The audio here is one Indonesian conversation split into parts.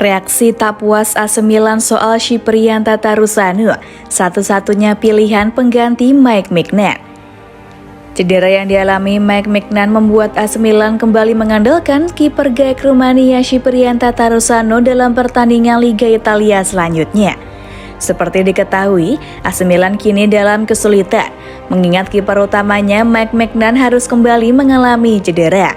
Reaksi tak puas AC Milan soal Cyprian Tatarusanu, satu-satunya pilihan pengganti Mike Maignan. Cedera yang dialami Mike Maignan membuat AC Milan kembali mengandalkan kiper gayek Rumania Cyprian Tatarusanu dalam pertandingan Liga Italia selanjutnya. Seperti diketahui, AC Milan kini dalam kesulitan, mengingat kiper utamanya Mike Maignan harus kembali mengalami cedera.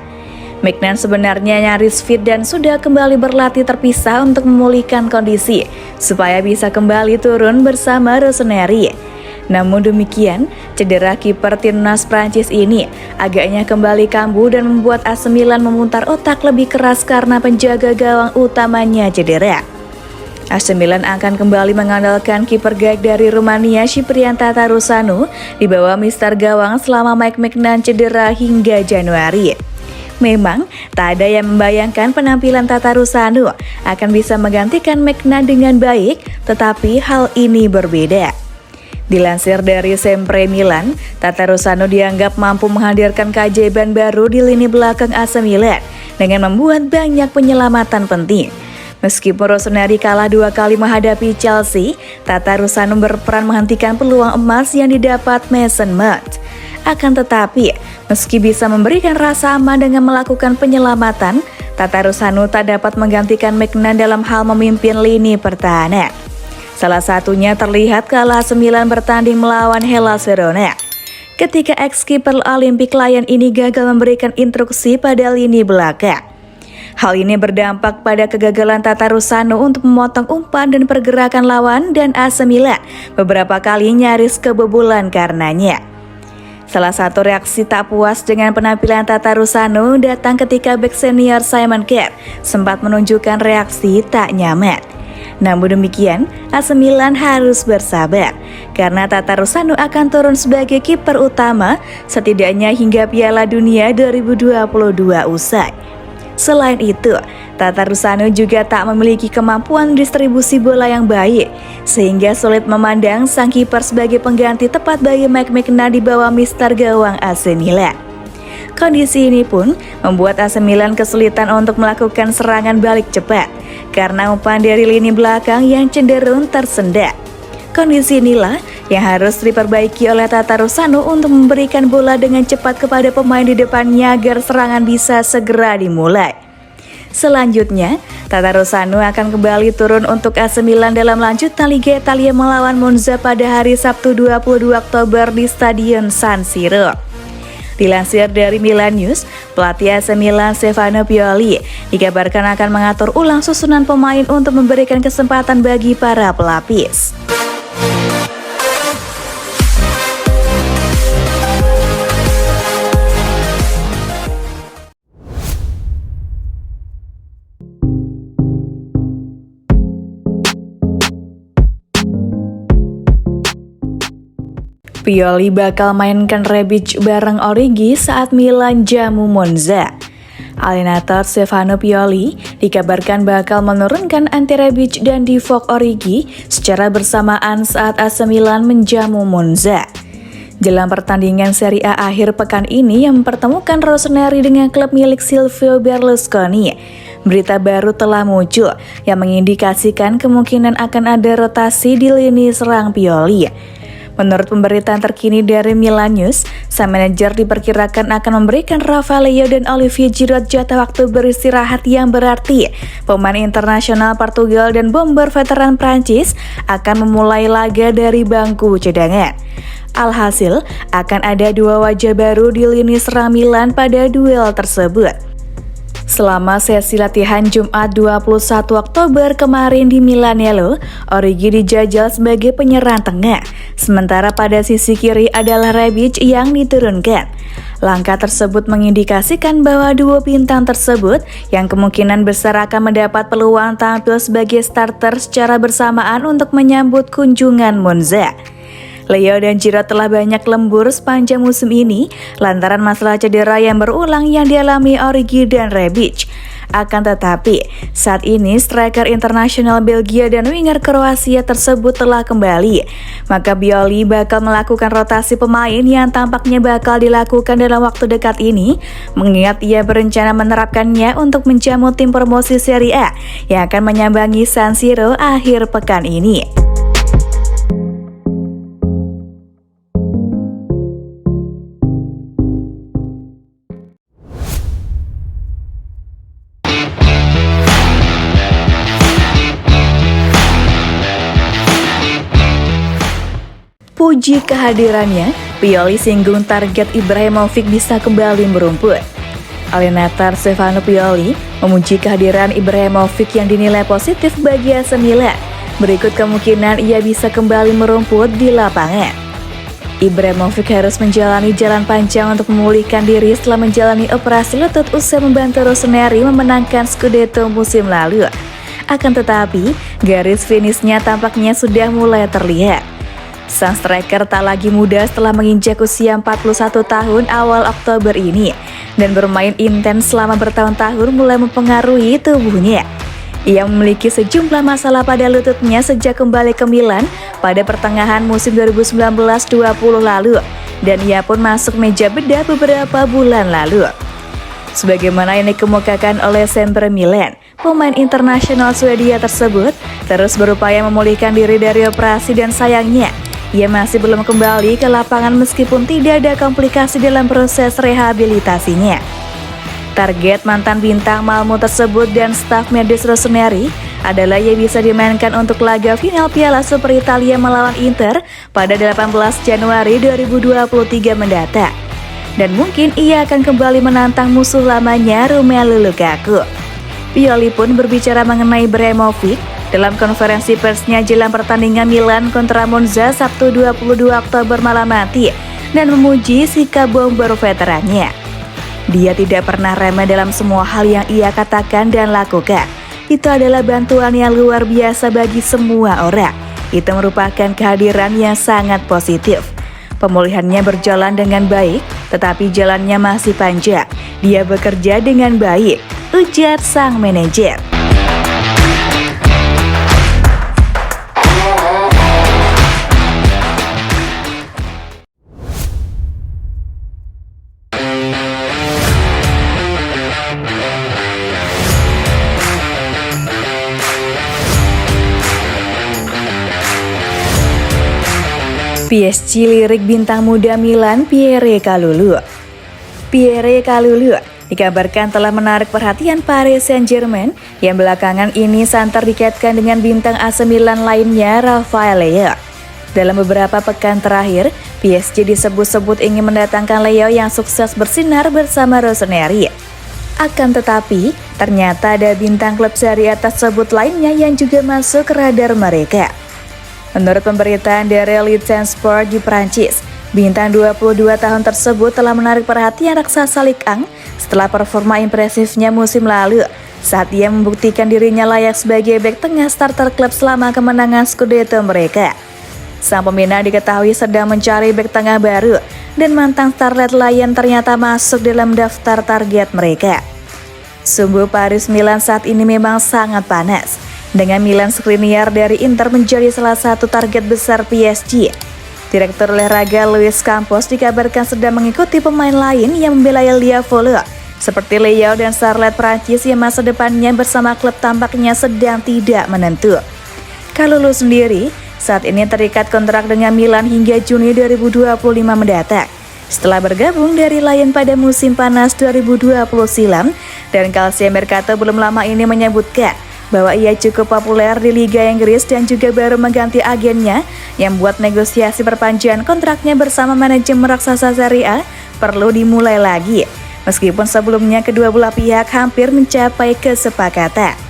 Maignan sebenarnya nyaris fit dan sudah kembali berlatih terpisah untuk memulihkan kondisi, supaya bisa kembali turun bersama Rossoneri. Namun demikian, cedera kiper timnas Prancis ini agaknya kembali kambuh dan membuat AC Milan memutar otak lebih keras karena penjaga gawang utamanya cedera. AC Milan akan kembali mengandalkan kiper gayek dari Rumania Cyprian Tatarusanu di bawah mister gawang selama Mike Maignan cedera hingga Januari. Memang, tak ada yang membayangkan penampilan Tatarusanu akan bisa menggantikan Maignan dengan baik, tetapi hal ini berbeda. Dilansir dari Sempre Milan, Tatarusanu dianggap mampu menghadirkan keajaiban baru di lini belakang AC Milan dengan membuat banyak penyelamatan penting. Meskipun Rossoneri kalah 2 kali menghadapi Chelsea, Tatarusanu berperan menghentikan peluang emas yang didapat Mason Mount. Akan tetapi, meski bisa memberikan rasa aman dengan melakukan penyelamatan, Tatarusanu tak dapat menggantikan Maignan dalam hal memimpin lini pertahanan. Salah satunya terlihat kala AC Milan bertanding melawan Hellas Verona, ketika ex-kiper Olympic Lyon ini gagal memberikan instruksi pada lini belakang. Hal ini berdampak pada kegagalan Tatarusanu untuk memotong umpan dan pergerakan lawan, dan AC Milan beberapa kali nyaris kebobolan karenanya. Salah satu reaksi tak puas dengan penampilan Tatarusanu datang ketika bek senior Simon Kjaer sempat menunjukkan reaksi tak nyaman. Namun demikian, AC Milan harus bersabar karena Tatarusanu akan turun sebagai kiper utama setidaknya hingga Piala Dunia 2022 usai. Selain itu, Tatarusanu juga tak memiliki kemampuan distribusi bola yang baik, sehingga sulit memandang sang kiper sebagai pengganti tepat bagi Mike Maignan di bawah mister gawang AC Milan. Kondisi ini pun membuat AC Milan kesulitan untuk melakukan serangan balik cepat, karena umpan dari lini belakang yang cenderung tersendat. Kondisi inilah yang harus diperbaiki oleh Tatarusanu untuk memberikan bola dengan cepat kepada pemain di depannya agar serangan bisa segera dimulai. Selanjutnya, Tatarusanu akan kembali turun untuk AC Milan dalam lanjutan Liga Italia melawan Monza pada hari Sabtu 22 Oktober di Stadion San Siro. Dilansir dari Milan News, pelatih AC Milan Stefano Pioli dikabarkan akan mengatur ulang susunan pemain untuk memberikan kesempatan bagi para pelapis. Pioli bakal mainkan Rebic bareng Origi saat Milan jamu Monza. Allenatore Stefano Pioli dikabarkan bakal menurunkan Ante Rebic dan Divock Origi secara bersamaan saat AC Milan menjamu Monza. Jelang pertandingan Serie A akhir pekan ini yang mempertemukan Rossoneri dengan klub milik Silvio Berlusconi, berita baru telah muncul yang mengindikasikan kemungkinan akan ada rotasi di lini serang Pioli. Menurut pemberitaan terkini dari Milan News, sang manajer diperkirakan akan memberikan Rafael Leao dan Olivier Giroud jatah waktu beristirahat yang berarti pemain internasional Portugal dan bomber veteran Prancis akan memulai laga dari bangku cadangan. Alhasil, akan ada 2 wajah baru di lini serang Milan pada duel tersebut. Selama sesi latihan Jumat 21 Oktober kemarin di Milanello, Origi dijajal sebagai penyerang tengah, sementara pada sisi kiri adalah Rebic yang diturunkan. Langkah tersebut mengindikasikan bahwa duo bintang tersebut yang kemungkinan besar akan mendapat peluang tampil sebagai starter secara bersamaan untuk menyambut kunjungan Monza. Leao dan Giroud telah banyak lembur sepanjang musim ini lantaran masalah cedera yang berulang yang dialami Origi dan Rebic. Akan tetapi, saat ini striker internasional Belgia dan winger Kroasia tersebut telah kembali. Maka Pioli bakal melakukan rotasi pemain yang tampaknya bakal dilakukan dalam waktu dekat ini, mengingat ia berencana menerapkannya untuk menjamu tim promosi Serie A yang akan menyambangi San Siro akhir pekan ini. Puji kehadirannya, Pioli singgung target Ibrahimovic bisa kembali merumput. Allenatore Stefano Pioli memuji kehadiran Ibrahimovic yang dinilai positif bagi AC Milan. Berikut kemungkinan ia bisa kembali merumput di lapangan. Ibrahimovic harus menjalani jalan panjang untuk memulihkan diri setelah menjalani operasi lutut usai membantu Rossoneri memenangkan Scudetto musim lalu. Akan tetapi, garis finishnya tampaknya sudah mulai terlihat. Sang striker tak lagi muda setelah menginjak usia 41 tahun awal Oktober ini dan bermain intens selama bertahun-tahun mulai mempengaruhi tubuhnya. Ia memiliki sejumlah masalah pada lututnya sejak kembali ke Milan pada pertengahan musim 2019-20 lalu dan ia pun masuk meja bedah beberapa bulan lalu. Sebagaimana yang dikemukakan oleh Sempre Milan, pemain internasional Swedia tersebut terus berupaya memulihkan diri dari operasi dan sayangnya ia masih belum kembali ke lapangan meskipun tidak ada komplikasi dalam proses rehabilitasinya. Target mantan bintang Malmo tersebut dan staf medis Rossoneri adalah ia bisa dimainkan untuk laga final Piala Super Italia melawan Inter pada 18 Januari 2023 mendatang. Dan mungkin ia akan kembali menantang musuh lamanya Romelu Lukaku. Pioli pun berbicara mengenai Ibrahimovic dalam konferensi persnya jelang pertandingan Milan kontra Monza Sabtu 22 Oktober malam nanti dan memuji sikap bomber veterannya. Dia tidak pernah remeh dalam semua hal yang ia katakan dan lakukan. Itu adalah bantuan yang luar biasa bagi semua orang. Itu merupakan kehadiran yang sangat positif. Pemulihannya berjalan dengan baik, tetapi jalannya masih panjang. Dia bekerja dengan baik, ujar sang manajer. PSG lirik bintang muda Milan Pierre Kalulu. Pierre Kalulu dikabarkan telah menarik perhatian Paris Saint-Germain yang belakangan ini santer dikaitkan dengan bintang AC Milan lainnya Rafael Leao. Dalam beberapa pekan terakhir, PSG disebut-sebut ingin mendatangkan Leao yang sukses bersinar bersama Rossoneri. Akan tetapi, ternyata ada bintang klub Serie A tersebut lainnya yang juga masuk ke radar mereka. Menurut pemberitaan dari Litsan Sport di Prancis, bintang 22 tahun tersebut telah menarik perhatian raksasa Ligue 1 setelah performa impresifnya musim lalu saat ia membuktikan dirinya layak sebagai bek tengah starter klub selama kemenangan Scudetto mereka. Sang pembina diketahui sedang mencari bek tengah baru dan mantan Starlet Lion ternyata masuk dalam daftar target mereka. Sumbu Paris Milan saat ini memang sangat panas. Dengan Milan Skriniar dari Inter menjadi salah satu target besar PSG. Direktur olahraga Luis Campos dikabarkan sedang mengikuti pemain lain yang membela Elia Volo, seperti Leao dan Starlet Prancis yang masa depannya bersama klub tampaknya sedang tidak menentu. Kalulu sendiri saat ini terikat kontrak dengan Milan hingga Juni 2025 mendatang. Setelah bergabung dari Lyon pada musim panas 2020 silam, dan Calcio Mercato belum lama ini menyebutkan bahwa ia cukup populer di Liga Inggris dan juga baru mengganti agennya yang buat negosiasi perpanjangan kontraknya bersama manajemen raksasa Serie A perlu dimulai lagi. Meskipun sebelumnya kedua belah pihak hampir mencapai kesepakatan.